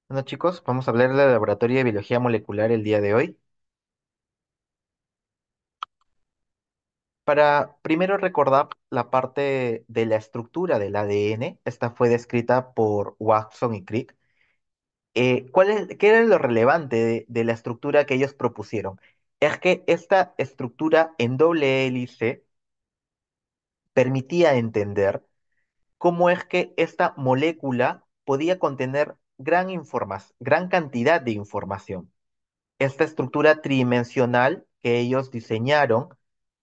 Bueno, chicos, vamos a hablar del laboratorio de biología molecular el día de hoy. Para primero recordar la parte de la estructura del ADN, esta fue descrita por Watson y Crick. ¿Qué era lo relevante de la estructura que ellos propusieron? Es que esta estructura en doble hélice permitía entender cómo es que esta molécula podía contener gran cantidad de información. Esta estructura tridimensional que ellos diseñaron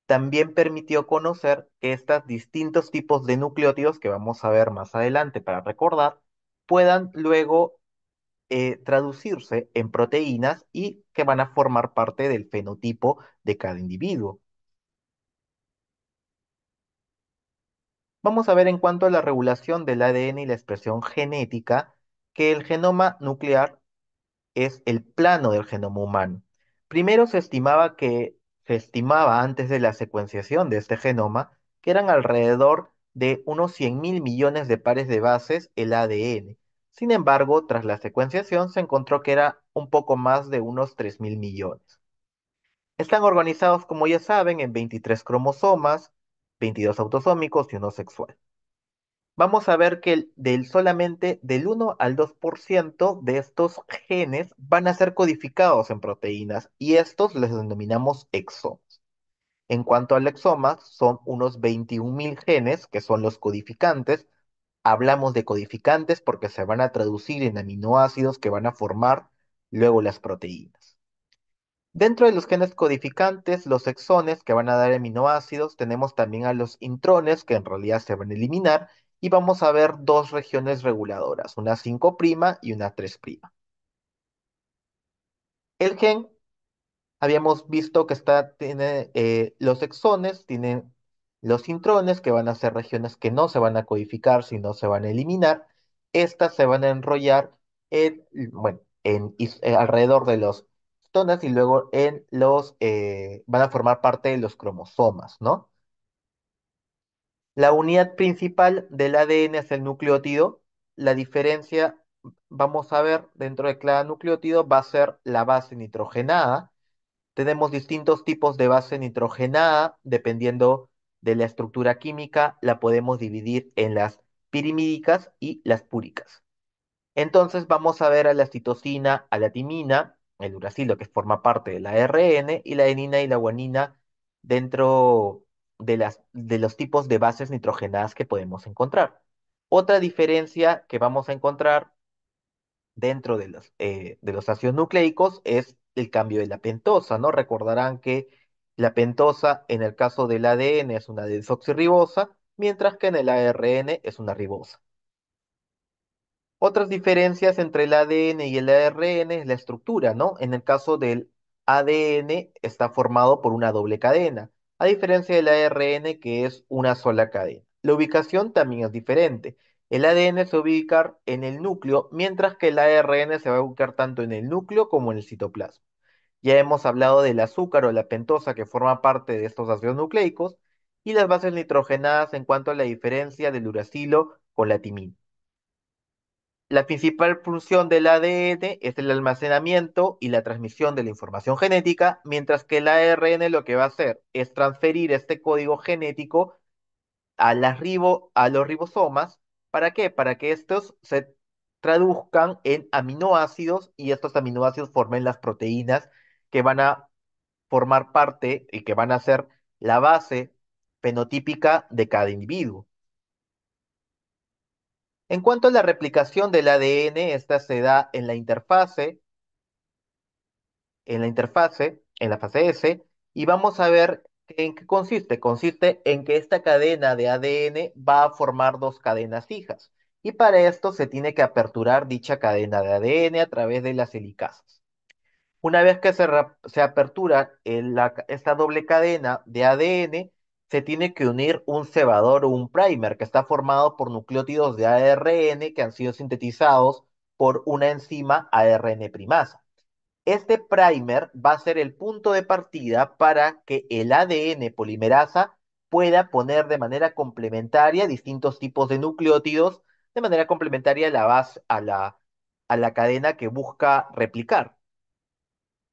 también permitió conocer que estos distintos tipos de nucleótidos que vamos a ver más adelante para recordar puedan luego traducirse en proteínas y que van a formar parte del fenotipo de cada individuo. Vamos a ver en cuanto a la regulación del ADN y la expresión genética que el genoma nuclear es el plano del genoma humano. Primero se estimaba antes de la secuenciación de este genoma que eran alrededor de unos 100.000 millones de pares de bases el ADN. Sin embargo, tras la secuenciación se encontró que era un poco más de unos 3.000 millones. Están organizados, como ya saben, en 23 cromosomas, 22 autosómicos y uno sexual. Vamos a ver que solamente del 1 al 2% de estos genes van a ser codificados en proteínas y estos les denominamos exomas. En cuanto al exoma, son unos 21.000 genes que son los codificantes. Hablamos de codificantes porque se van a traducir en aminoácidos que van a formar luego las proteínas. Dentro de los genes codificantes, los exones que van a dar aminoácidos, tenemos también a los intrones que en realidad se van a eliminar y vamos a ver dos regiones reguladoras, una 5' y una 3'. El gen, habíamos visto que tiene los exones, tienen los intrones que van a ser regiones que no se van a codificar, sino se van a eliminar. Estas se van a enrollar bueno, alrededor de los histonas y luego van a formar parte de los cromosomas, ¿no? La unidad principal del ADN es el nucleótido. La diferencia, vamos a ver, dentro de cada nucleótido va a ser la base nitrogenada. Tenemos distintos tipos de base nitrogenada, dependiendo de la estructura química, la podemos dividir en las pirimídicas y las púricas. Entonces vamos a ver a la citosina, a la timina, el uracilo que forma parte de la ARN, y la adenina y la guanina dentro de los tipos de bases nitrogenadas que podemos encontrar. Otra diferencia que vamos a encontrar dentro de los ácidos nucleicos es el cambio de la pentosa, ¿no? Recordarán que la pentosa en el caso del ADN es una desoxirribosa, mientras que en el ARN es una ribosa. Otras diferencias entre el ADN y el ARN es la estructura, ¿no? En el caso del ADN está formado por una doble cadena, a diferencia del ARN que es una sola cadena. La ubicación también es diferente. El ADN se va a ubicar en el núcleo, mientras que el ARN se va a ubicar tanto en el núcleo como en el citoplasma. Ya hemos hablado del azúcar o la pentosa que forma parte de estos ácidos nucleicos y las bases nitrogenadas en cuanto a la diferencia del uracilo con la timina. La principal función del ADN es el almacenamiento y la transmisión de la información genética, mientras que el ARN lo que va a hacer es transferir este código genético a los ribosomas. ¿Para qué? Para que estos se traduzcan en aminoácidos y estos aminoácidos formen las proteínas que van a formar parte y que van a ser la base fenotípica de cada individuo. En cuanto a la replicación del ADN, esta se da en la fase S, y vamos a ver en qué consiste. Consiste en que esta cadena de ADN va a formar dos cadenas hijas, y para esto se tiene que aperturar dicha cadena de ADN a través de las helicasas. Una vez que se apertura esta doble cadena de ADN, se tiene que unir un cebador o un primer que está formado por nucleótidos de ARN que han sido sintetizados por una enzima ARN primasa. Este primer va a ser el punto de partida para que el ADN polimerasa pueda poner de manera complementaria distintos tipos de nucleótidos, de manera complementaria a la base, a la cadena que busca replicar.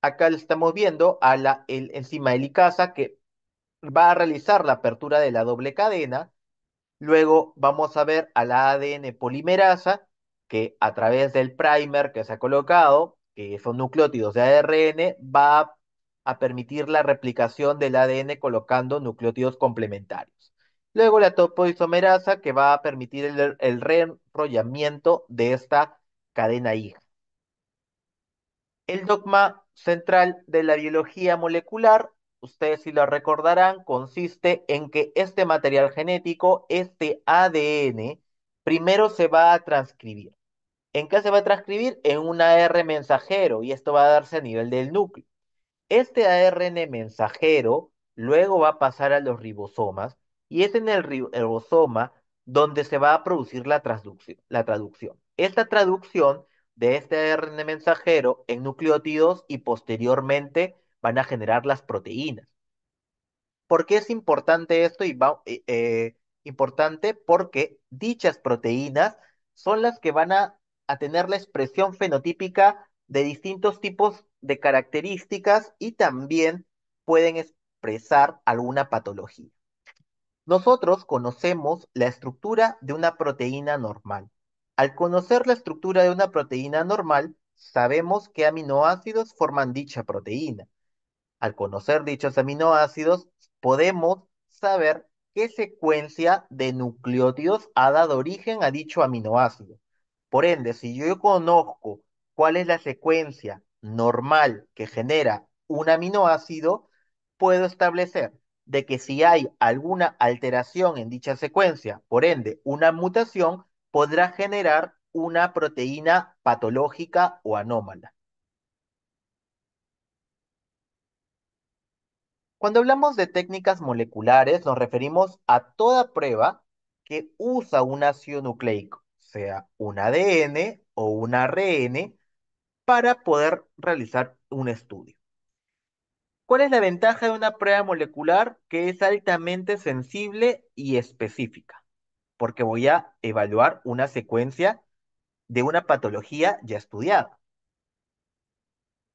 Acá le estamos viendo a el enzima helicasa que va a realizar la apertura de la doble cadena. Luego vamos a ver a la ADN polimerasa que a través del primer que se ha colocado, que son nucleótidos de ARN, va a permitir la replicación del ADN colocando nucleótidos complementarios. Luego la topoisomerasa que va a permitir el reenrollamiento de esta cadena hija. El dogma central de la biología molecular, ustedes si lo recordarán, consiste en que este material genético, este ADN, primero se va a transcribir. ¿En qué se va a transcribir? En un AR mensajero, y esto va a darse a nivel del núcleo. Este ARN mensajero luego va a pasar a los ribosomas y es en el ribosoma donde se va a producir la traducción. Esta traducción de este ARN mensajero en nucleótidos y posteriormente van a generar las proteínas. ¿Por qué es importante esto? Importante porque dichas proteínas son las que van a tener la expresión fenotípica de distintos tipos de características y también pueden expresar alguna patología. Nosotros conocemos la estructura de una proteína normal. Al conocer la estructura de una proteína normal, sabemos qué aminoácidos forman dicha proteína. Al conocer dichos aminoácidos, podemos saber qué secuencia de nucleótidos ha dado origen a dicho aminoácido. Por ende, si yo conozco cuál es la secuencia normal que genera un aminoácido, puedo establecer de que si hay alguna alteración en dicha secuencia, por ende, una mutación, podrá generar una proteína patológica o anómala. Cuando hablamos de técnicas moleculares, nos referimos a toda prueba que usa un ácido nucleico, sea un ADN o un ARN, para poder realizar un estudio. ¿Cuál es la ventaja de una prueba molecular? Que es altamente sensible y específica, porque voy a evaluar una secuencia de una patología ya estudiada.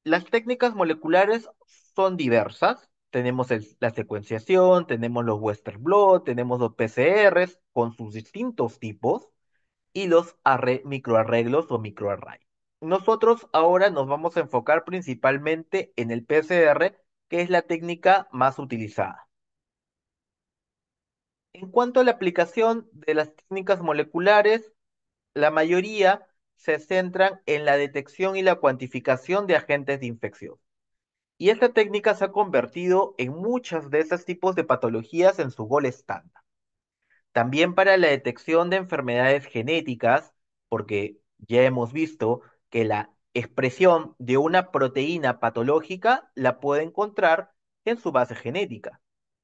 Las técnicas moleculares son diversas. Tenemos la secuenciación, tenemos los Western blot, tenemos los PCRs con sus distintos tipos y los microarreglos o microarray. Nosotros ahora nos vamos a enfocar principalmente en el PCR, que es la técnica más utilizada. En cuanto a la aplicación de las técnicas moleculares, la mayoría se centran en la detección y la cuantificación de agentes de infección. Y esta técnica se ha convertido en muchas de esos tipos de patologías en su gol estándar. También para la detección de enfermedades genéticas, porque ya hemos visto que la expresión de una proteína patológica la puede encontrar en su base genética,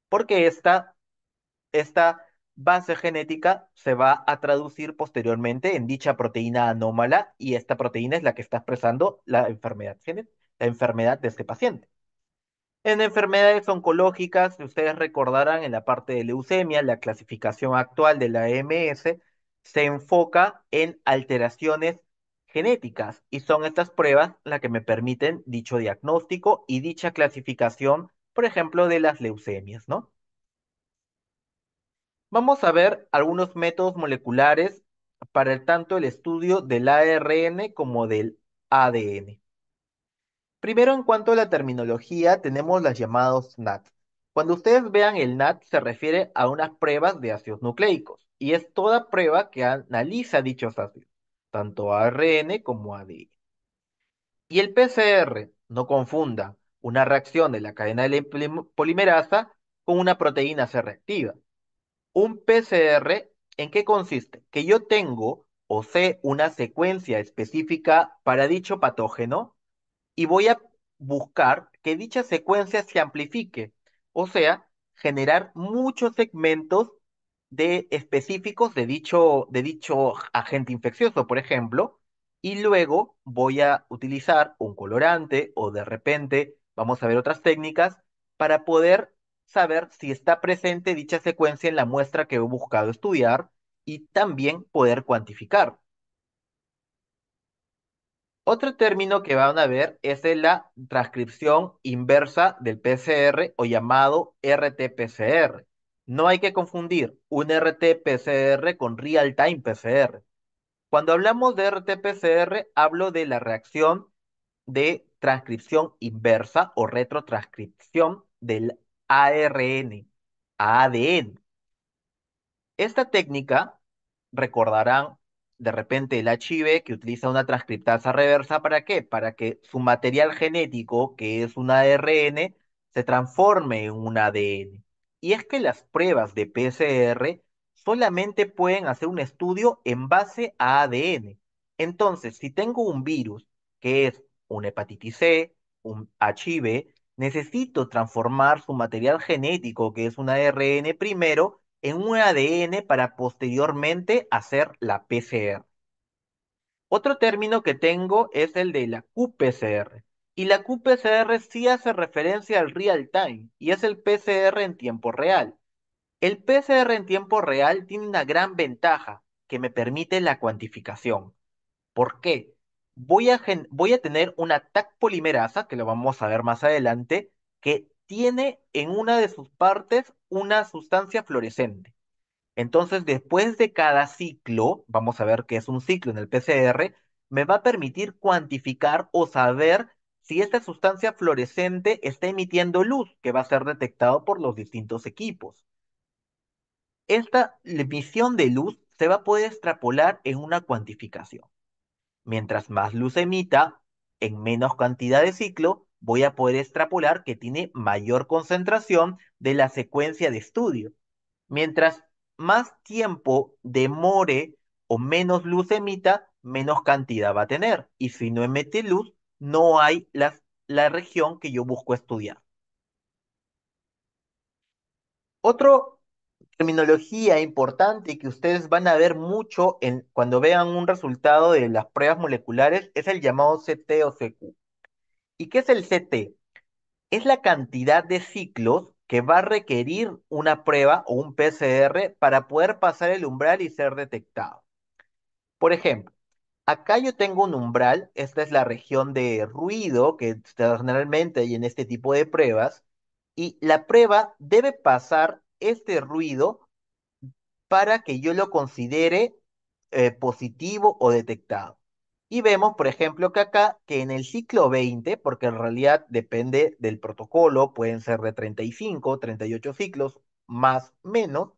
porque esta base genética se va a traducir posteriormente en dicha proteína anómala y esta proteína es la que está expresando la enfermedad de este paciente. En enfermedades oncológicas, si ustedes recordarán en la parte de leucemia, la clasificación actual de la AMS se enfoca en alteraciones genéticas y son estas pruebas las que me permiten dicho diagnóstico y dicha clasificación, por ejemplo, de las leucemias, ¿no? Vamos a ver algunos métodos moleculares para tanto el estudio del ARN como del ADN. Primero, en cuanto a la terminología, tenemos las llamados NAT. Cuando ustedes vean el NAT, se refiere a unas pruebas de ácidos nucleicos, y es toda prueba que analiza dichos ácidos, tanto ARN como ADN. Y el PCR, no confunda una reacción de la cadena de la polimerasa con una proteína C reactiva. Un PCR, ¿en qué consiste? Que yo tengo o sé una secuencia específica para dicho patógeno y voy a buscar que dicha secuencia se amplifique, o sea, generar muchos segmentos específicos de dicho agente infeccioso, por ejemplo, y luego voy a utilizar un colorante o de repente vamos a ver otras técnicas para poder saber si está presente dicha secuencia en la muestra que he buscado estudiar y también poder cuantificar. Otro término que van a ver es de la transcripción inversa del PCR o llamado RT-PCR. No hay que confundir un RT-PCR con Real-Time PCR. Cuando hablamos de RT-PCR, hablo de la reacción de transcripción inversa o retrotranscripción del ARN a ADN. Esta técnica, recordarán de repente el HIV que utiliza una transcriptasa reversa, ¿para qué? Para que su material genético, que es un ARN, se transforme en un ADN. Y es que las pruebas de PCR solamente pueden hacer un estudio en base a ADN. Entonces, si tengo un virus que es una hepatitis C, un HIV, necesito transformar su material genético, que es un ARN primero, en un ADN para posteriormente hacer la PCR. Otro término que tengo es el de la qPCR. Y la qPCR sí hace referencia al real time y es el PCR en tiempo real. El PCR en tiempo real tiene una gran ventaja que me permite la cuantificación. ¿Por qué? Voy a tener una Taq polimerasa, que lo vamos a ver más adelante, que tiene en una de sus partes una sustancia fluorescente. Entonces, después de cada ciclo, vamos a ver qué es un ciclo en el PCR, me va a permitir cuantificar o saber si esta sustancia fluorescente está emitiendo luz, que va a ser detectado por los distintos equipos. Esta emisión de luz se va a poder extrapolar en una cuantificación. Mientras más luz emita, en menos cantidad de ciclo, voy a poder extrapolar que tiene mayor concentración de la secuencia de estudio. Mientras más tiempo demore o menos luz emita, menos cantidad va a tener. Y si no emite luz, no hay la región que yo busco estudiar. Otro terminología importante que ustedes van a ver mucho cuando vean un resultado de las pruebas moleculares es el llamado CT o CQ. ¿Y qué es el CT? Es la cantidad de ciclos que va a requerir una prueba o un PCR para poder pasar el umbral y ser detectado. Por ejemplo, acá yo tengo un umbral, esta es la región de ruido que está generalmente hay en este tipo de pruebas, y la prueba debe pasar este ruido para que yo lo considere positivo o detectado. Y vemos, por ejemplo, que acá, que en el ciclo 20, porque en realidad depende del protocolo, pueden ser de 35, 38 ciclos, más menos,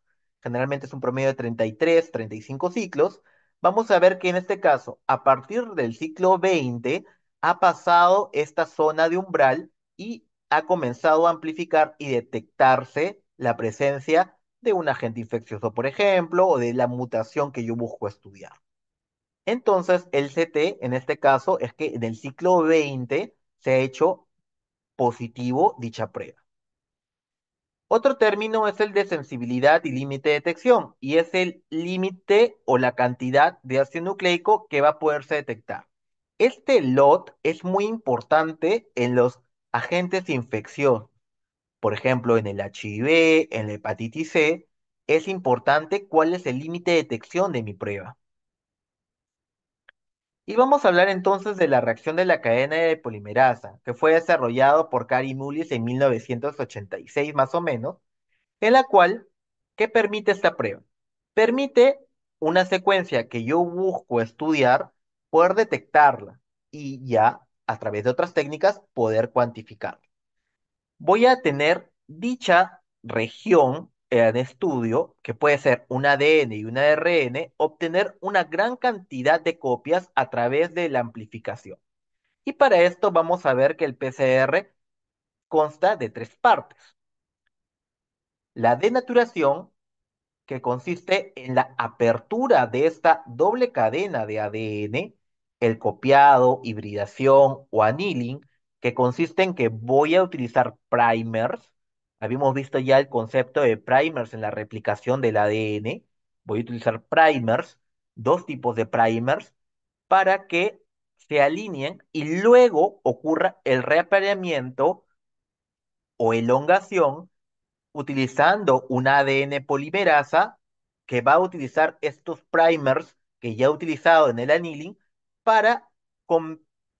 generalmente es un promedio de 33, 35 ciclos, vamos a ver que en este caso, a partir del ciclo 20, ha pasado esta zona de umbral y ha comenzado a amplificar y detectarse la presencia de un agente infeccioso, por ejemplo, o de la mutación que yo busco estudiar. Entonces, el CT, en este caso, es que en el ciclo 20 se ha hecho positivo dicha prueba. Otro término es el de sensibilidad y límite de detección, y es el límite o la cantidad de ácido nucleico que va a poderse detectar. Este LOT es muy importante en los agentes infecciosos. Por ejemplo, en el HIV, en la hepatitis C, es importante cuál es el límite de detección de mi prueba. Y vamos a hablar entonces de la reacción de la cadena de polimerasa, que fue desarrollado por Kary Mullis en 1986 más o menos, en la cual, ¿qué permite esta prueba? Permite una secuencia que yo busco estudiar, poder detectarla y ya, a través de otras técnicas, poder cuantificarla. Voy a tener dicha región en estudio, que puede ser un ADN y un ARN, obtener una gran cantidad de copias a través de la amplificación. Y para esto vamos a ver que el PCR consta de tres partes. La denaturación, que consiste en la apertura de esta doble cadena de ADN, el copiado, hibridación o annealing, que consiste en que voy a utilizar primers. Habíamos visto ya el concepto de primers en la replicación del ADN. Voy a utilizar primers, dos tipos de primers, para que se alineen y luego ocurra el reapareamiento o elongación utilizando un ADN polimerasa que va a utilizar estos primers que ya he utilizado en el annealing para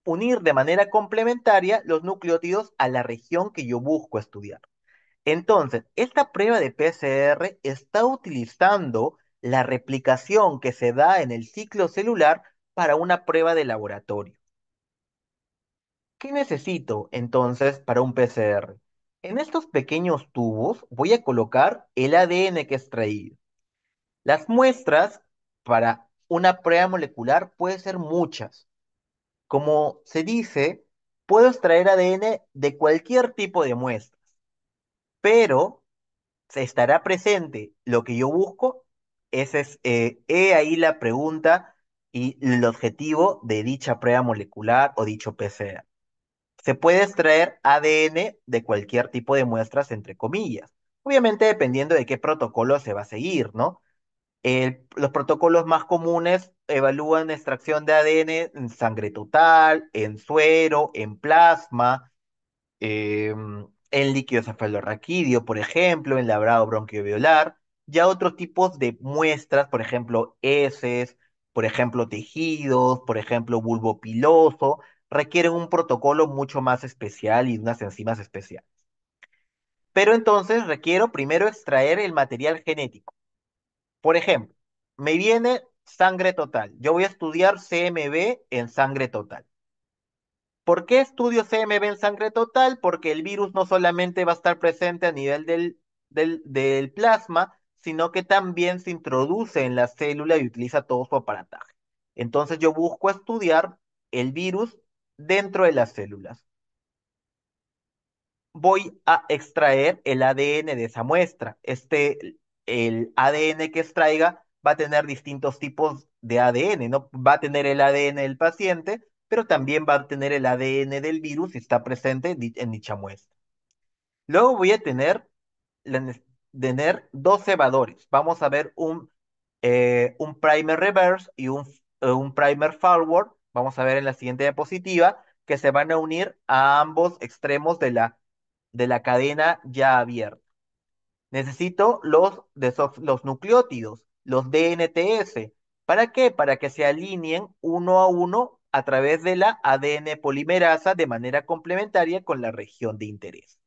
unir de manera complementaria los nucleótidos a la región que yo busco estudiar. Entonces, esta prueba de PCR está utilizando la replicación que se da en el ciclo celular para una prueba de laboratorio. ¿Qué necesito entonces para un PCR? En estos pequeños tubos voy a colocar el ADN que he extraído. Las muestras para una prueba molecular pueden ser muchas. Como se dice, puedo extraer ADN de cualquier tipo de muestras, pero se estará presente lo que yo busco. He ahí la pregunta y el objetivo de dicha prueba molecular o dicho PCR. Se puede extraer ADN de cualquier tipo de muestras, entre comillas. Obviamente dependiendo de qué protocolo se va a seguir, ¿no? Los protocolos más comunes evalúan extracción de ADN en sangre total, en suero, en plasma, en líquido cefalorraquídeo, por ejemplo, en labrado bronquioalveolar. Ya otros tipos de muestras, por ejemplo, heces, por ejemplo, tejidos, por ejemplo, bulbo piloso, requieren un protocolo mucho más especial y unas enzimas especiales. Pero entonces requiero primero extraer el material genético. Por ejemplo, me viene sangre total. Yo voy a estudiar CMV en sangre total. ¿Por qué estudio CMV en sangre total? Porque el virus no solamente va a estar presente a nivel del plasma, sino que también se introduce en la célula y utiliza todo su aparataje. Entonces yo busco estudiar el virus dentro de las células. Voy a extraer el ADN de esa muestra. El ADN que extraiga va a tener distintos tipos de ADN, ¿no? Va a tener el ADN del paciente, pero también va a tener el ADN del virus si está presente en dicha muestra. Luego voy a la ne- tener dos cebadores. Vamos a ver un primer reverse y un primer forward. Vamos a ver en la siguiente diapositiva que se van a unir a ambos extremos de la cadena ya abierta. Necesito los nucleótidos, los DNTS. ¿Para qué? Para que se alineen uno a uno a través de la ADN polimerasa de manera complementaria con la región de interés.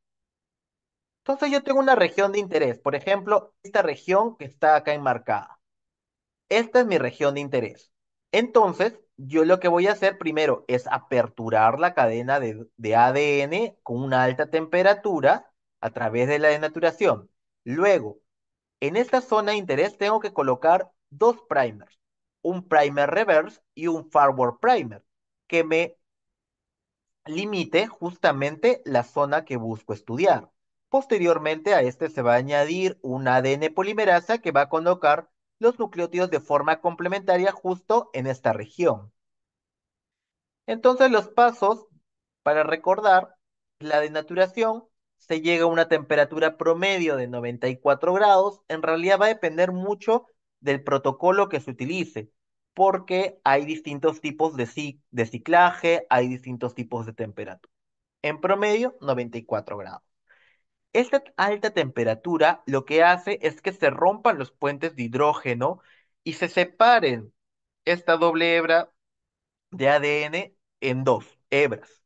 Entonces yo tengo una región de interés, por ejemplo, esta región que está acá enmarcada. Esta es mi región de interés. Entonces, yo lo que voy a hacer primero es aperturar la cadena de ADN con una alta temperatura a través de la denaturación. Luego, en esta zona de interés tengo que colocar dos primers, un primer reverse y un forward primer, que me limite justamente la zona que busco estudiar. Posteriormente a este se va a añadir un ADN polimerasa que va a colocar los nucleótidos de forma complementaria justo en esta región. Entonces los pasos para recordar, la denaturación se llega a una temperatura promedio de 94 grados. En realidad va a depender mucho del protocolo que se utilice, porque hay distintos tipos de ciclaje, hay distintos tipos de temperatura. En promedio, 94 grados. Esta alta temperatura lo que hace es que se rompan los puentes de hidrógeno y se separen esta doble hebra de ADN en dos hebras.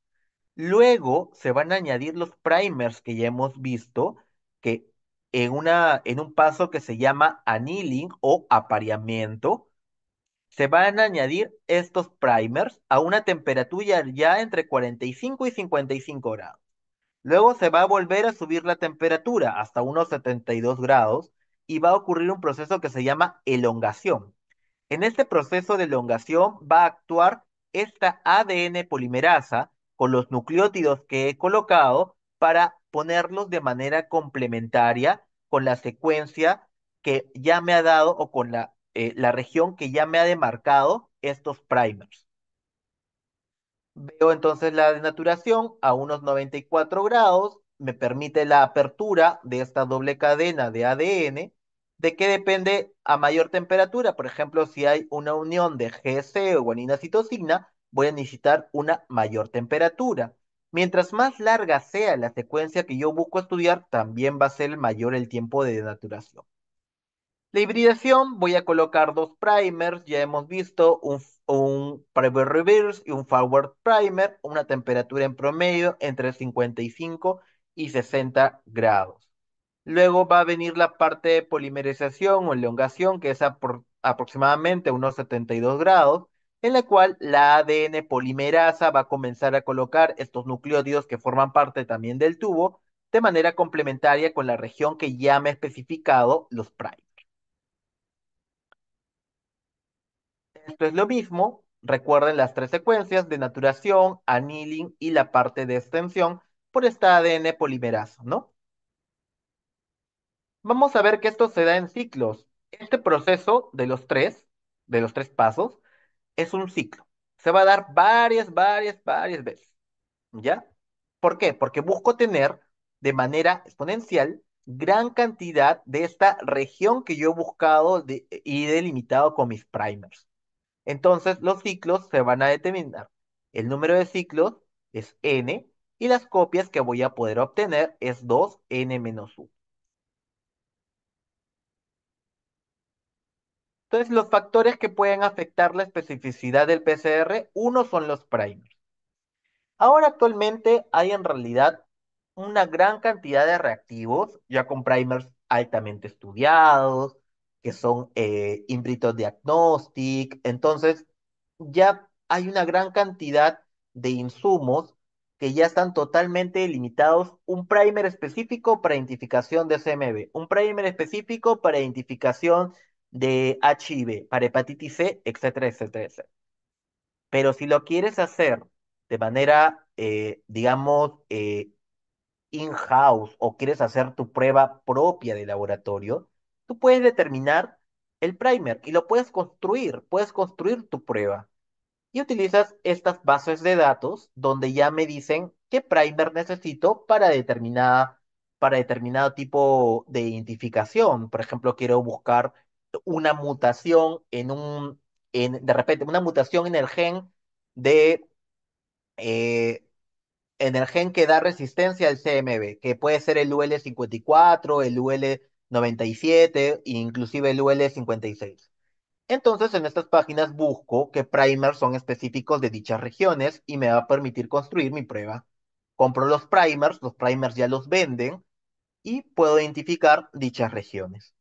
Luego se van a añadir los primers que ya hemos visto, que en un paso que se llama annealing o apareamiento, se van a añadir estos primers a una temperatura ya entre 45 y 55 grados. Luego se va a volver a subir la temperatura hasta unos 72 grados y va a ocurrir un proceso que se llama elongación. En este proceso de elongación va a actuar esta ADN polimerasa con los nucleótidos que he colocado para ponerlos de manera complementaria con la secuencia que ya me ha dado o con la región que ya me ha demarcado estos primers. Veo entonces la denaturación a unos 94 grados, me permite la apertura de esta doble cadena de ADN. ¿De qué depende a mayor temperatura? Por ejemplo, si hay una unión de GC o guanina-citosina, voy a necesitar una mayor temperatura. Mientras más larga sea la secuencia que yo busco estudiar, también va a ser mayor el tiempo de denaturación. La hibridación, voy a colocar dos primers, ya hemos visto un primer reverse y un forward primer, una temperatura en promedio entre 55 y 60 grados. Luego va a venir la parte de polimerización o elongación, que es aproximadamente unos 72 grados, en la cual la ADN polimerasa va a comenzar a colocar estos nucleótidos que forman parte también del tubo, de manera complementaria con la región que ya me he especificado, los primers. Esto es lo mismo, recuerden las tres secuencias de naturación, annealing y la parte de extensión por esta ADN polimerasa, ¿no? Vamos a ver que esto se da en ciclos. Este proceso de los tres pasos, es un ciclo. Se va a dar varias veces, ¿ya? ¿Por qué? Porque busco tener de manera exponencial gran cantidad de esta región que yo he buscado y delimitado con mis primers. Entonces, los ciclos se van a determinar. El número de ciclos es n y las copias que voy a poder obtener es 2n-1. Entonces, los factores que pueden afectar la especificidad del PCR, uno son los primers. Ahora actualmente hay en realidad una gran cantidad de reactivos, ya con primers altamente estudiados, que son in vitro diagnostic. Entonces, ya hay una gran cantidad de insumos que ya están totalmente limitados. Un primer específico para identificación de CMV, un primer específico para identificación de HIV, para hepatitis C, etcétera, etcétera, etcétera. Pero si lo quieres hacer de manera, digamos, in-house o quieres hacer tu prueba propia de laboratorio, tú puedes determinar el primer y lo puedes construir tu prueba. Y utilizas estas bases de datos donde ya me dicen qué primer necesito para determinado tipo de identificación. Por ejemplo, quiero buscar una mutación de repente, una mutación de, eh, en el gen que da resistencia al CMV, que puede ser el UL54, el UL97, e inclusive el UL56. Entonces, en estas páginas busco qué primers son específicos de dichas regiones y me va a permitir construir mi prueba. Compro los primers ya los venden y puedo identificar dichas regiones.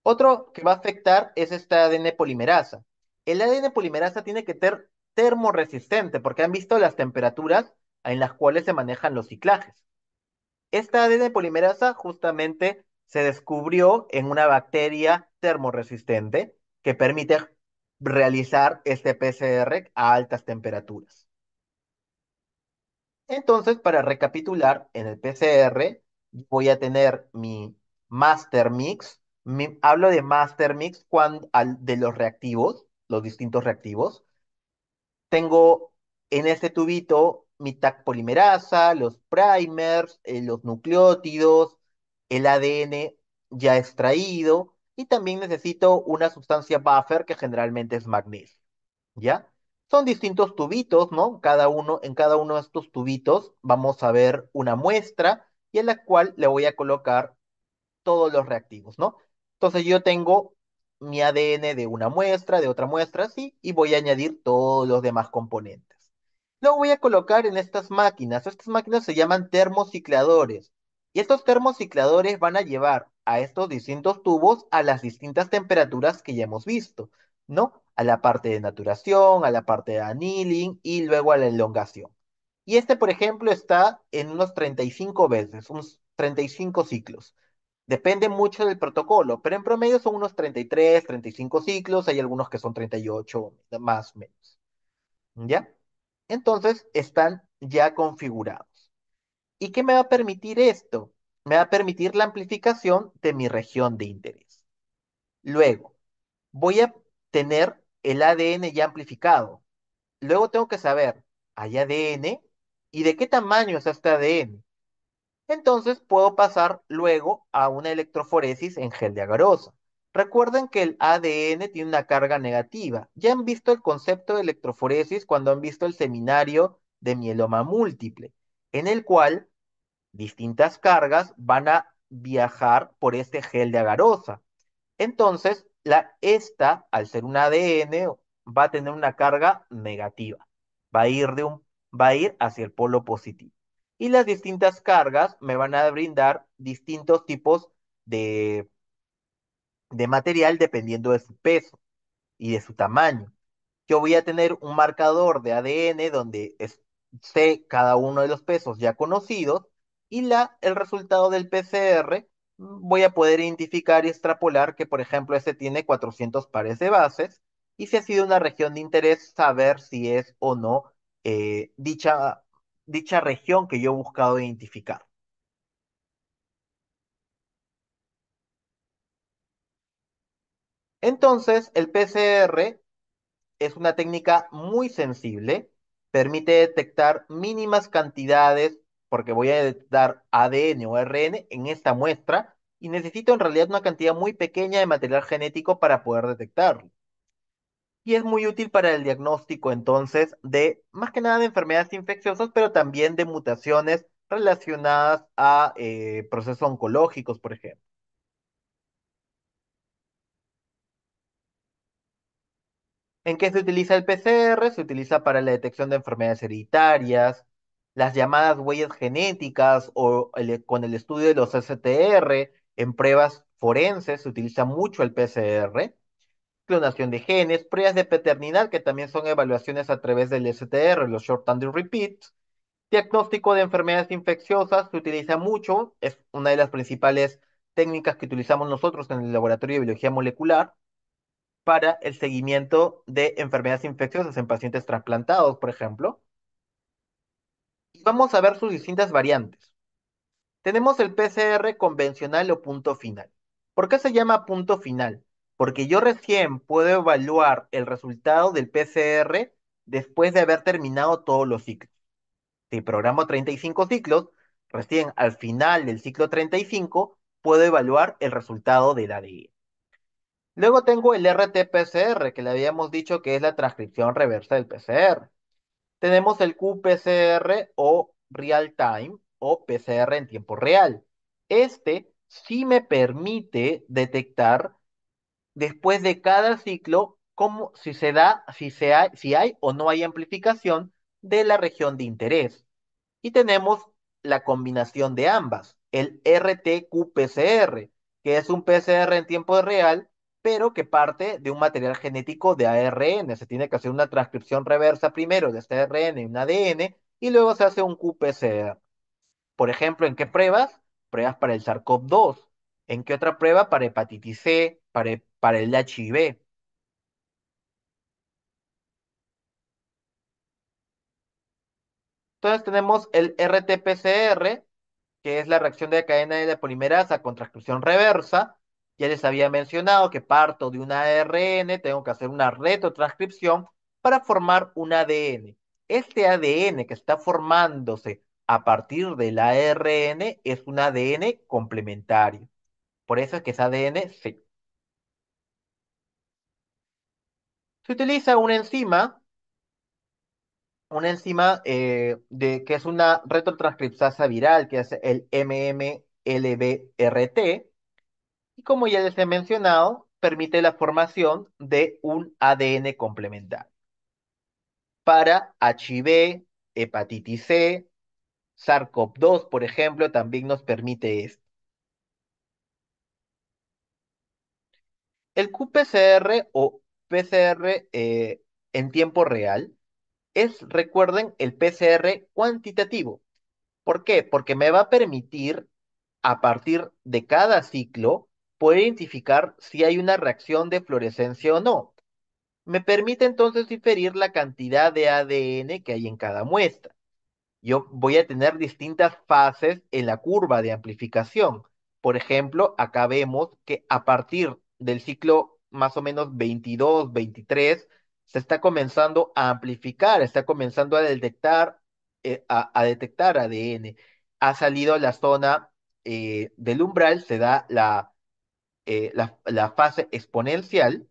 Otro que va a afectar es esta ADN polimerasa. El ADN polimerasa tiene que ser termoresistente porque han visto las temperaturas en las cuales se manejan los ciclajes. Esta ADN polimerasa justamente se descubrió en una bacteria termoresistente que permite realizar este PCR a altas temperaturas. Entonces, para recapitular, en el PCR voy a tener mi master mix. Hablo de master mix de los reactivos, los distintos reactivos. Tengo en este tubito mi Taq polimerasa, los primers, los nucleótidos, el ADN ya extraído y también necesito una sustancia buffer que generalmente es magnesio, ¿ya? Son distintos tubitos, ¿no? En cada uno de estos tubitos vamos a ver una muestra y en la cual le voy a colocar todos los reactivos, ¿no? Entonces yo tengo mi ADN de una muestra, de otra muestra, sí, y voy a añadir todos los demás componentes. Lo voy a colocar en estas máquinas. Estas máquinas se llaman termocicladores. Y estos termocicladores van a llevar a estos distintos tubos a las distintas temperaturas que ya hemos visto, ¿no? A la parte de naturación, a la parte de annealing y luego a la elongación. Y este, por ejemplo, está en unos 35 veces, unos 35 ciclos. Depende mucho del protocolo, pero en promedio son unos 33, 35 ciclos, hay algunos que son 38, más o menos. ¿Ya? Entonces están ya configurados. ¿Y qué me va a permitir esto? Me va a permitir la amplificación de mi región de interés. Luego, voy a tener el ADN ya amplificado. Luego tengo que saber, ¿hay ADN? ¿Y de qué tamaño es este ADN? Entonces puedo pasar luego a una electroforesis en gel de agarose. Recuerden que el ADN tiene una carga negativa. Ya han visto el concepto de electroforesis cuando han visto el seminario de mieloma múltiple, en el cual Distintas cargas van a viajar por este gel de agarosa. Entonces, al ser un ADN, va a tener una carga negativa. Va a ir, va a ir hacia el polo positivo. Y las distintas cargas me van a brindar distintos tipos de, de material dependiendo de su peso y de su tamaño. Yo voy a tener un marcador de ADN donde sé cada uno de los pesos ya conocidos y el resultado del PCR voy a poder identificar y extrapolar que, por ejemplo, este tiene 400 pares de bases y si ha sido una región de interés, saber si es o no dicha región que yo he buscado identificar. Entonces, el PCR es una técnica muy sensible, permite detectar mínimas cantidades, porque voy a detectar ADN o RN en esta muestra, y necesito en realidad una cantidad muy pequeña de material genético para poder detectarlo. Y es muy útil para el diagnóstico entonces de más que nada de enfermedades infecciosas, pero también de mutaciones relacionadas a procesos oncológicos, por ejemplo. ¿En qué se utiliza el PCR? Se utiliza para la detección de enfermedades hereditarias, las llamadas huellas genéticas o con el estudio de los STR en pruebas forenses se utiliza mucho el PCR, clonación de genes, pruebas de paternidad que también son evaluaciones a través del STR, los short tandem repeats, diagnóstico de enfermedades infecciosas se utiliza mucho, es una de las principales técnicas que utilizamos nosotros en el laboratorio de biología molecular para el seguimiento de enfermedades infecciosas en pacientes trasplantados, por ejemplo. Y vamos a ver sus distintas variantes. Tenemos el PCR convencional o punto final. ¿Por qué se llama punto final? Porque yo recién puedo evaluar el resultado del PCR después de haber terminado todos los ciclos. Si programo 35 ciclos, recién al final del ciclo 35 puedo evaluar el resultado del ADN. Luego tengo el RT-PCR, que le habíamos dicho que es la transcripción reversa del PCR. Tenemos el qPCR o real time o PCR en tiempo real. Este sí me permite detectar después de cada ciclo cómo, si se da, si hay o no hay amplificación de la región de interés. Y tenemos la combinación de ambas, el RT-qPCR, que es un PCR en tiempo real, pero que parte de un material genético de ARN. Se tiene que hacer una transcripción reversa primero de este ARN en un ADN y luego se hace un qPCR. Por ejemplo, ¿en qué pruebas? Pruebas para el SARS-CoV-2. ¿En qué otra prueba? Para hepatitis C, para el HIV. Entonces tenemos el RT-PCR, que es la reacción de cadena de la polimerasa con transcripción reversa. Ya les había mencionado que parto de un ARN, tengo que hacer una retrotranscripción para formar un ADN. Este ADN que está formándose a partir del ARN es un ADN complementario. Por eso es que es ADN sí. Se utiliza una enzima que es una retrotranscriptasa viral, que es el MMLBRT, y como ya les he mencionado, permite la formación de un ADN complementario. Para HIV, hepatitis C, SARS-CoV-2, por ejemplo, también nos permite esto. El qPCR o PCR en tiempo real recuerden, el PCR cuantitativo. ¿Por qué? Porque me va a permitir, a partir de cada ciclo, poder identificar si hay una reacción de fluorescencia o no. Me permite entonces diferir la cantidad de ADN que hay en cada muestra. Yo voy a tener distintas fases en la curva de amplificación. Por ejemplo, acá vemos que a partir del ciclo más o menos 22, 23, se está comenzando a amplificar, está comenzando a detectar, a detectar ADN. Ha salido la zona del umbral, se da la fase exponencial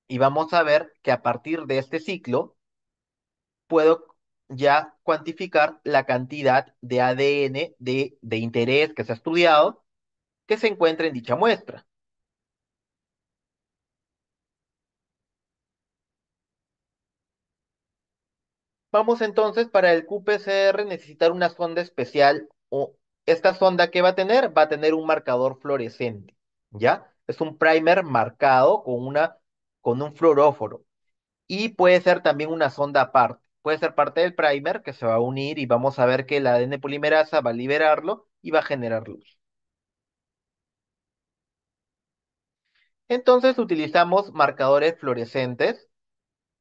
y vamos a ver que a partir de este ciclo puedo ya cuantificar la cantidad de ADN de interés que se ha estudiado que se encuentra en dicha muestra. Vamos entonces para el qPCR necesitar una sonda especial o esta sonda que va a tener un marcador fluorescente, ¿ya? Es un primer marcado con un fluoróforo y puede ser también una sonda aparte. Puede ser parte del primer que se va a unir y vamos a ver que la ADN polimerasa va a liberarlo y va a generar luz. Entonces utilizamos marcadores fluorescentes.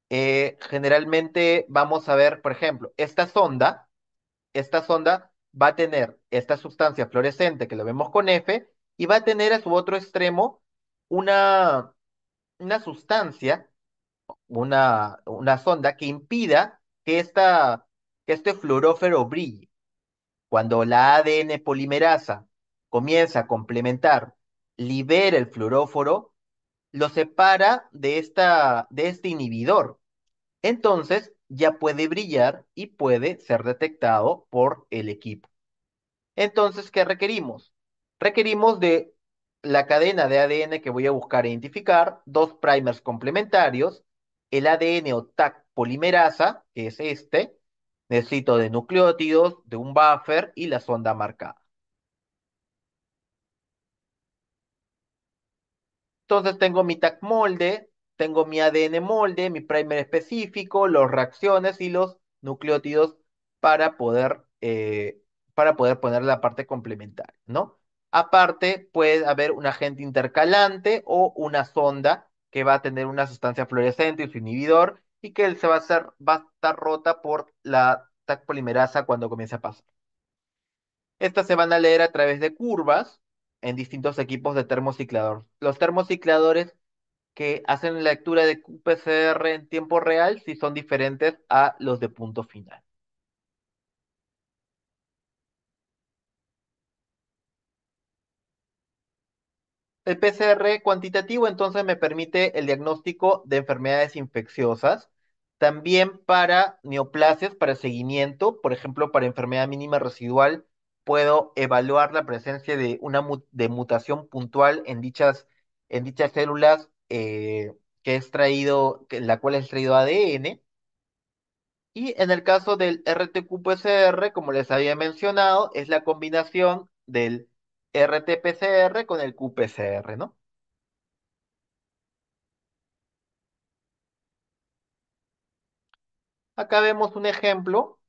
Generalmente vamos a ver, por ejemplo, esta sonda va a tener esta sustancia fluorescente que lo vemos con F y va a tener a su otro extremo una, una sustancia, una sonda que impida que este fluoróforo brille. Cuando la ADN polimerasa comienza a complementar, libera el fluoróforo, lo separa de este inhibidor. Entonces ya puede brillar y puede ser detectado por el equipo. Entonces, ¿qué requerimos? Requerimos de la cadena de ADN que voy a buscar e identificar, dos primers complementarios, el ADN o TAC polimerasa, que es este, necesito de nucleótidos, de un buffer y la sonda marcada. Entonces tengo mi tag molde, tengo mi ADN molde, mi primer específico, las reacciones y los nucleótidos para poder, eh, para poder poner la parte complementaria, ¿no? Aparte, puede haber un agente intercalante o una sonda que va a tener una sustancia fluorescente y su inhibidor y que él va a estar rota por la tag polimerasa cuando comience a pasar. Estas se van a leer a través de curvas en distintos equipos de termociclador. Los termocicladores que hacen la lectura de qPCR en tiempo real si son diferentes a los de punto final. El PCR cuantitativo entonces me permite el diagnóstico de enfermedades infecciosas, también para neoplasias, para seguimiento, por ejemplo, para enfermedad mínima residual, puedo evaluar la presencia de una de mutación puntual en dichas células la cual es extraído ADN. Y en el caso del RT-qPCR, como les había mencionado, es la combinación del RT-PCR con el qPCR, ¿no? Acá vemos un ejemplo.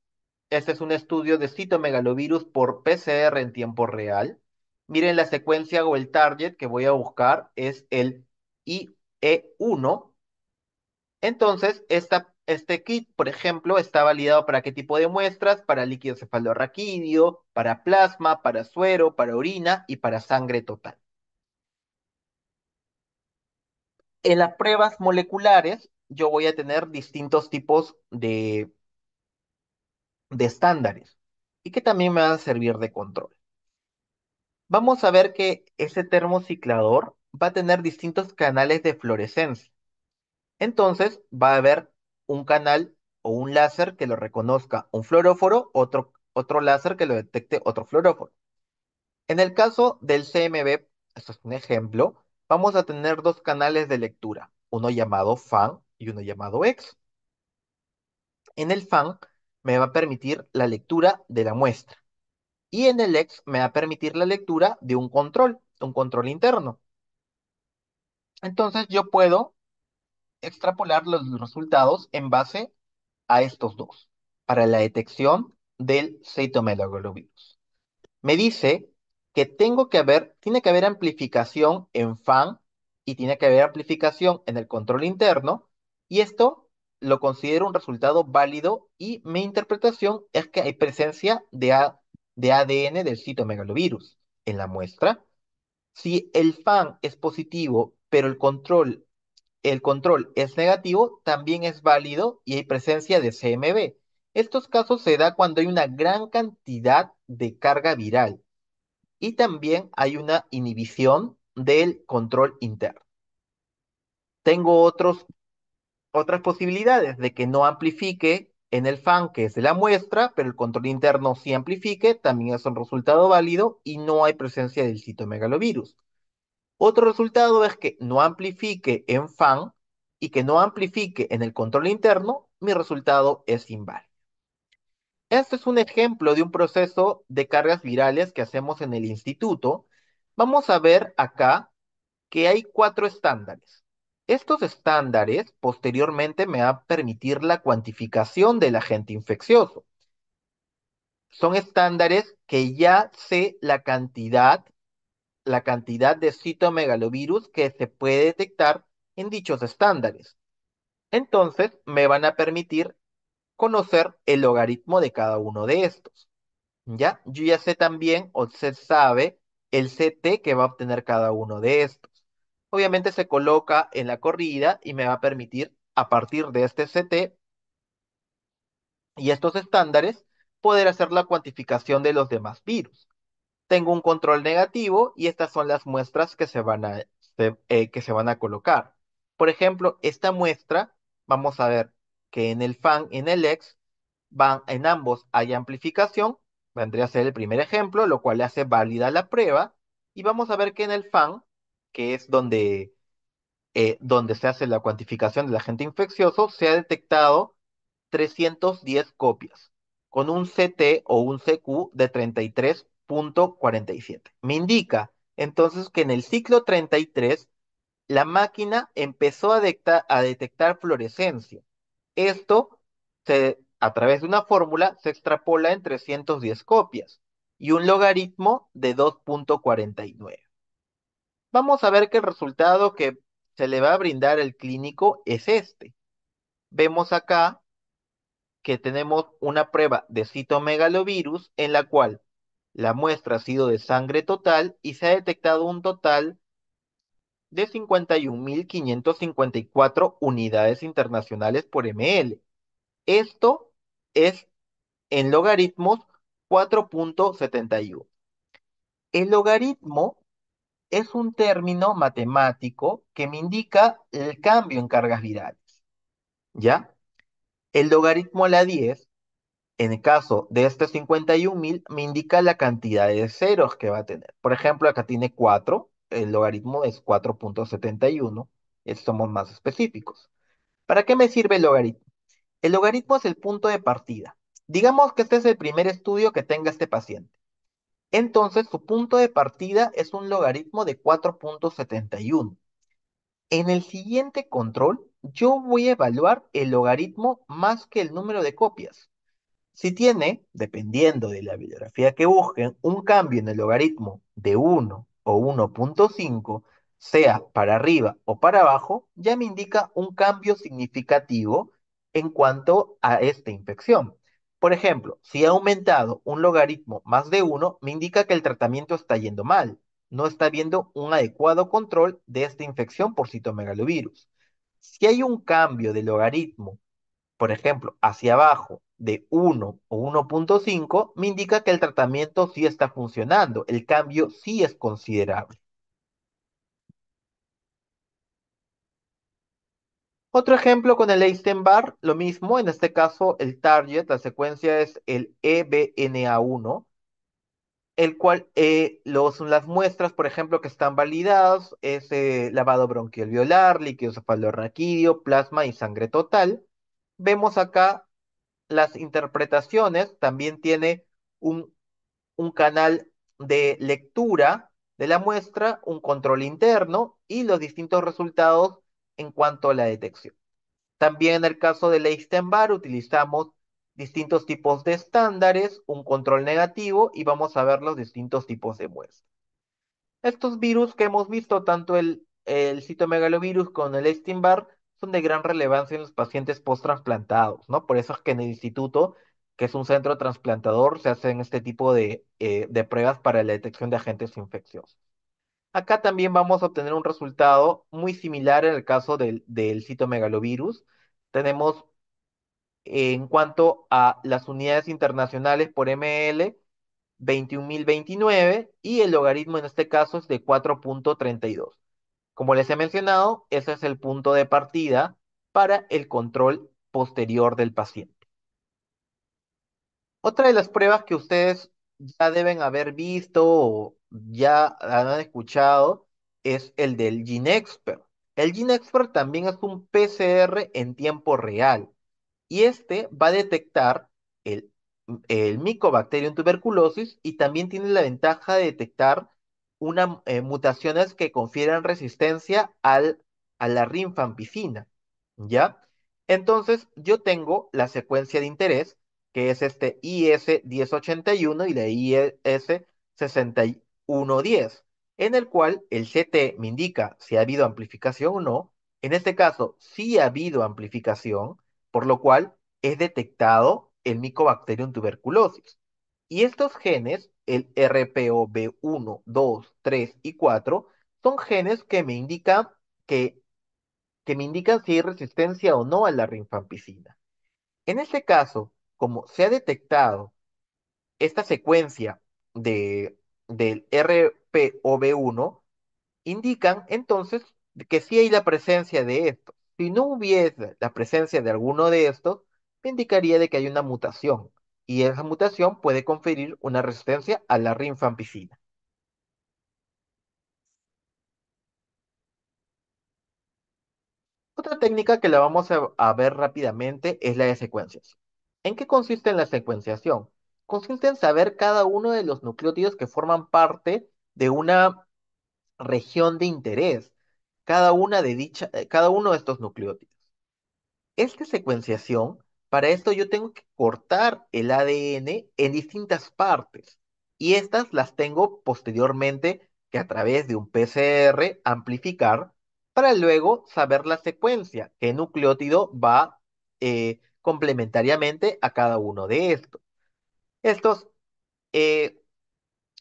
Este es un estudio de citomegalovirus por PCR en tiempo real. Miren la secuencia o el target que voy a buscar es el IE1. Entonces, este kit, por ejemplo, está validado para qué tipo de muestras, para líquido cefalorraquídeo, para plasma, para suero, para orina y para sangre total. En las pruebas moleculares, yo voy a tener distintos tipos de estándares y que también me van a servir de control. Vamos a ver que ese termociclador va a tener distintos canales de fluorescencia. Entonces va a haber un canal o un láser que lo reconozca un fluoróforo, otro láser que lo detecte otro fluoróforo. En el caso del CMB, esto es un ejemplo, vamos a tener dos canales de lectura, uno llamado FAN y uno llamado EX. En el FAN me va a permitir la lectura de la muestra y en el EX me va a permitir la lectura de un control interno. Entonces yo puedo extrapolar los resultados en base a estos dos para la detección del cytomegalovirus. Me dice que tiene que haber amplificación en FAN y tiene que haber amplificación en el control interno y esto lo considero un resultado válido y mi interpretación es que hay presencia de ADN del citomegalovirus en la muestra. Si el FAN es positivo, pero el control es negativo, también es válido y hay presencia de CMV. Estos casos se da cuando hay una gran cantidad de carga viral y también hay una inhibición del control interno. Tengo otras posibilidades de que no amplifique en el FAN, que es de la muestra, pero el control interno sí amplifique, también es un resultado válido y no hay presencia del citomegalovirus. Otro resultado es que no amplifique en FAN y que no amplifique en el control interno, mi resultado es inválido. Este es un ejemplo de un proceso de cargas virales que hacemos en el instituto. Vamos a ver acá que hay cuatro estándares. Estos estándares posteriormente me va a permitir la cuantificación del agente infeccioso. Son estándares que ya sé la cantidad de citomegalovirus que se puede detectar en dichos estándares. Entonces, me van a permitir conocer el logaritmo de cada uno de estos. ¿Ya? Yo ya sé también, o se sabe, el CT que va a obtener cada uno de estos. Obviamente se coloca en la corrida y me va a permitir, a partir de este CT y estos estándares, poder hacer la cuantificación de los demás virus. Tengo un control negativo y estas son las muestras que que se van a colocar. Por ejemplo, esta muestra, vamos a ver que en el FAN y en el EX, en ambos hay amplificación, vendría a ser el primer ejemplo, lo cual le hace válida la prueba, y vamos a ver que en el FAN, que es donde se hace la cuantificación del agente infeccioso, se ha detectado 310 copias, con un CT o un CQ de 33,47. Me indica entonces que en el ciclo 33 la máquina empezó a detectar fluorescencia. Esto a través de una fórmula se extrapola en 310 copias y un logaritmo de 2,49. Vamos a ver que el resultado que se le va a brindar al clínico es este. Vemos acá que tenemos una prueba de citomegalovirus en la cual la muestra ha sido de sangre total y se ha detectado un total de 51.554 unidades internacionales por ml. Esto es en logaritmos 4,71. El logaritmo es un término matemático que me indica el cambio en cargas virales, ¿ya? El logaritmo a la 10, en el caso de este 51.000, me indica la cantidad de ceros que va a tener. Por ejemplo, acá tiene 4, el logaritmo es 4,71, somos más específicos. ¿Para qué me sirve el logaritmo? El logaritmo es el punto de partida. Digamos que este es el primer estudio que tenga este paciente. Entonces, su punto de partida es un logaritmo de 4,71. En el siguiente control, yo voy a evaluar el logaritmo más que el número de copias. Si tiene, dependiendo de la bibliografía que busquen, un cambio en el logaritmo de 1 o 1,5, sea para arriba o para abajo, ya me indica un cambio significativo en cuanto a esta infección. Por ejemplo, si ha aumentado un logaritmo más de 1, me indica que el tratamiento está yendo mal. No está habiendo un adecuado control de esta infección por citomegalovirus. Si hay un cambio de logaritmo, por ejemplo, hacia abajo de 1 o 1,5, me indica que el tratamiento sí está funcionando, el cambio sí es considerable. Otro ejemplo con el Epstein-Barr, lo mismo, en este caso el target, la secuencia es el EBNA1, el cual las muestras, por ejemplo, que están validadas es lavado bronquiolveolar, líquido cefalorraquídeo, plasma y sangre total. Vemos acá las interpretaciones, también tiene un, un canal de lectura de la muestra, un control interno y los distintos resultados en cuanto a la detección. También en el caso del Epstein-Barr utilizamos distintos tipos de estándares, un control negativo y vamos a ver los distintos tipos de muestras. Estos virus que hemos visto, tanto el citomegalovirus como el Epstein-Barr, son de gran relevancia en los pacientes post-trasplantados, ¿no? Por eso es que en el instituto, que es un centro trasplantador, se hacen este tipo de pruebas para la detección de agentes infecciosos. Acá también vamos a obtener un resultado muy similar en el caso del citomegalovirus. Tenemos en cuanto a las unidades internacionales por ml, 21.029 y el logaritmo en este caso es de 4,32. Como les he mencionado, ese es el punto de partida para el control posterior del paciente. Otra de las pruebas que ustedes ya deben haber visto o ya han escuchado es el del GeneXpert. El GeneXpert también es un PCR en tiempo real y este va a detectar el, el Mycobacterium tuberculosis y también tiene la ventaja de detectar mutaciones que confieren resistencia a la rinfampicina, ¿ya? Entonces, yo tengo la secuencia de interés, que es este IS-1081 y la IS-6110, en el cual el CT me indica si ha habido amplificación o no. En este caso, sí ha habido amplificación, por lo cual es detectado el Mycobacterium tuberculosis. Y estos genes, el RPOB1, 2, 3 y 4, son genes que, que me indican si hay resistencia o no a la rifampicina. En este caso, como se ha detectado esta secuencia de, del RPOB1, indican entonces que sí hay la presencia de esto. Si no hubiese la presencia de alguno de estos, me indicaría de que hay una mutación, y esa mutación puede conferir una resistencia a la rifampicina. Otra técnica que la vamos a ver rápidamente es la de secuenciación. ¿En qué consiste en la secuenciación? Consiste en saber cada uno de los nucleótidos que forman parte de una región de interés, cada uno de estos nucleótidos. Esta secuenciación, para esto yo tengo que cortar el ADN en distintas partes y estas las tengo posteriormente que a través de un PCR amplificar para luego saber la secuencia, qué nucleótido va complementariamente a cada uno de estos. Estos eh,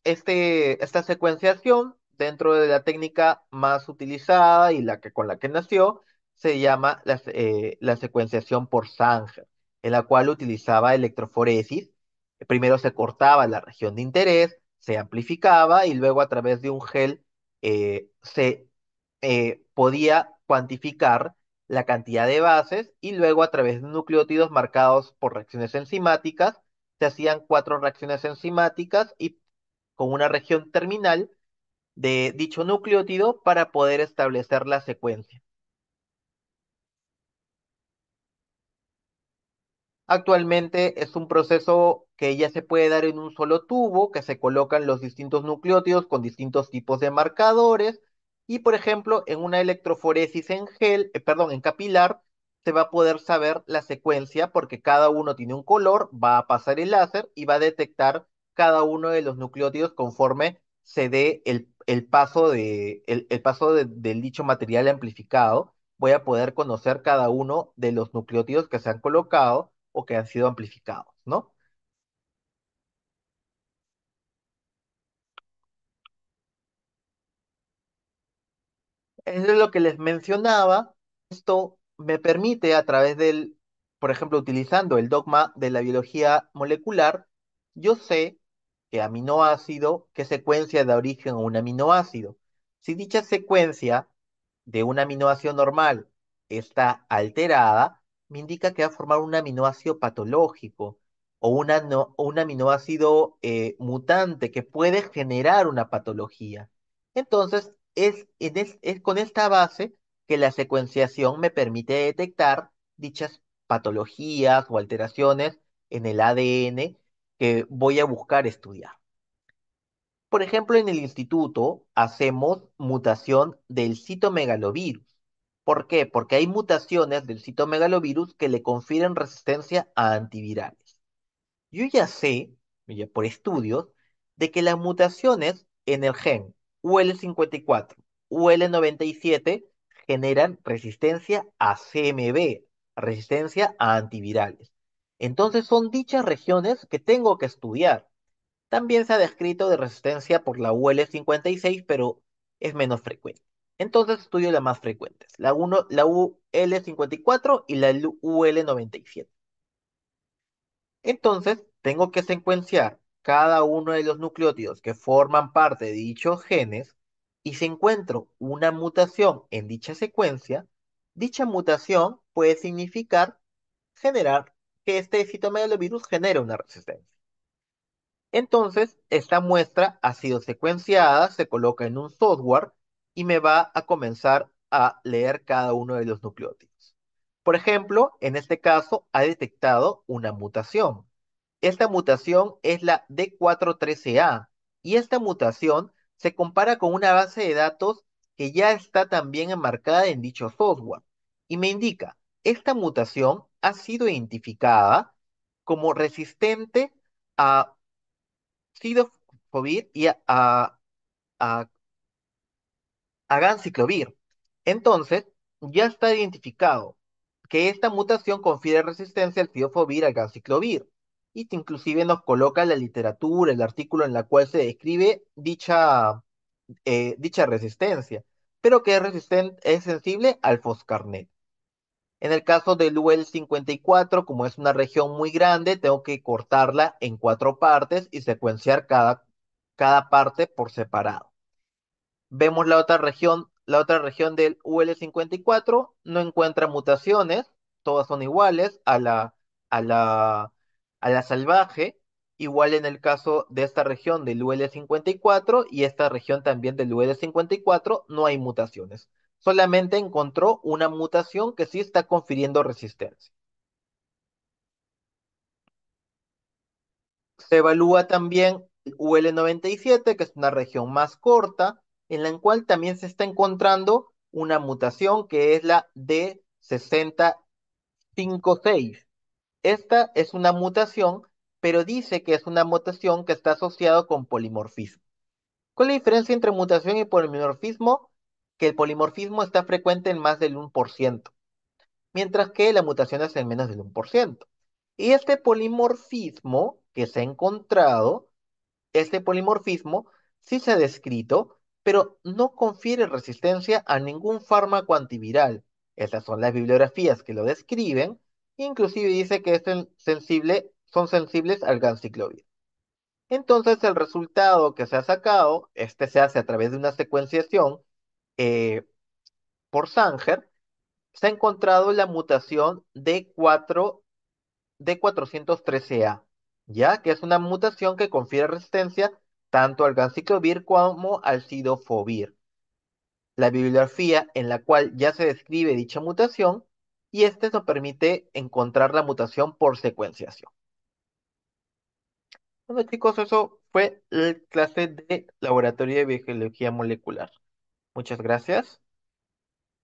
esta secuenciación, dentro de la técnica más utilizada y con la que nació, se llama la secuenciación por Sanger, en la cual utilizaba electroforesis. Primero se cortaba la región de interés, se amplificaba y luego a través de un gel se podía cuantificar la cantidad de bases y luego a través de nucleótidos marcados por reacciones enzimáticas se hacían 4 reacciones enzimáticas y con una región terminal de dicho nucleótido para poder establecer la secuencia. Actualmente es un proceso que ya se puede dar en un solo tubo, que se colocan los distintos nucleótidos con distintos tipos de marcadores y, por ejemplo, en una electroforesis en gel, perdón, en capilar, se va a poder saber la secuencia porque cada uno tiene un color, va a pasar el láser y va a detectar cada uno de los nucleótidos conforme se dé el paso del dicho material amplificado. Voy a poder conocer cada uno de los nucleótidos que se han colocado o que han sido amplificados, ¿no? Eso es lo que les mencionaba. Esto me permite a través por ejemplo, utilizando el dogma de la biología molecular, yo sé qué aminoácido, qué secuencia da origen a un aminoácido. Si dicha secuencia de un aminoácido normal está alterada, me indica que va a formar un aminoácido patológico o un aminoácido mutante que puede generar una patología. Entonces, es con esta base que la secuenciación me permite detectar dichas patologías o alteraciones en el ADN que voy a buscar estudiar. Por ejemplo, en el instituto hacemos mutación del citomegalovirus. ¿Por qué? Porque hay mutaciones del citomegalovirus que le confieren resistencia a antivirales. Yo ya sé, ya por estudios, de que las mutaciones en el gen UL54, UL97 generan resistencia a CMV, resistencia a antivirales. Entonces son dichas regiones que tengo que estudiar. También se ha descrito de resistencia por la UL56, pero es menos frecuente. Entonces estudio las más frecuentes, la UL54 y la UL97. Entonces, tengo que secuenciar cada uno de los nucleótidos que forman parte de dichos genes y si encuentro una mutación en dicha secuencia, dicha mutación puede significar generar que este citomegalovirus genera una resistencia. Entonces, esta muestra ha sido secuenciada, se coloca en un software y me va a comenzar a leer cada uno de los nucleótidos. Por ejemplo, en este caso ha detectado una mutación. Esta mutación es la D413A y esta mutación se compara con una base de datos que ya está también enmarcada en dicho software y me indica, esta mutación ha sido identificada como resistente a Cidofovir y a, a ganciclovir. Entonces, ya está identificado que esta mutación confiere resistencia al cidofovir al ganciclovir. Y inclusive nos coloca la literatura, el artículo en la cual se describe dicha resistencia, pero que es sensible al foscarnet. En el caso del UL54, como es una región muy grande, tengo que cortarla en 4 partes y secuenciar cada parte por separado. Vemos la otra región del UL54, no encuentra mutaciones, todas son iguales a la, a la salvaje, igual en el caso de esta región del UL54 y esta región también del UL54 no hay mutaciones. Solamente encontró una mutación que sí está confiriendo resistencia. Se evalúa también el UL97, que es una región más corta, en la cual también se está encontrando una mutación que es la D6056. Esta es una mutación, pero dice que es una mutación que está asociada con polimorfismo. ¿Cuál es la diferencia entre mutación y polimorfismo? Que el polimorfismo está frecuente en más del 1%, mientras que la mutación es en menos del 1%. Y este polimorfismo que se ha encontrado, este polimorfismo sí se ha descrito, pero no confiere resistencia a ningún fármaco antiviral. Esas son las bibliografías que lo describen, inclusive dice que son sensibles al ganciclovir. Entonces el resultado que se ha sacado, este se hace a través de una secuenciación eh, por Sanger, se ha encontrado la mutación D413A, ya que es una mutación que confiere resistencia tanto al ganciclovir como al cidofovir. La bibliografía en la cual ya se describe dicha mutación y este nos permite encontrar la mutación por secuenciación. Bueno, chicos, eso fue la clase de laboratorio de biología molecular. Muchas gracias.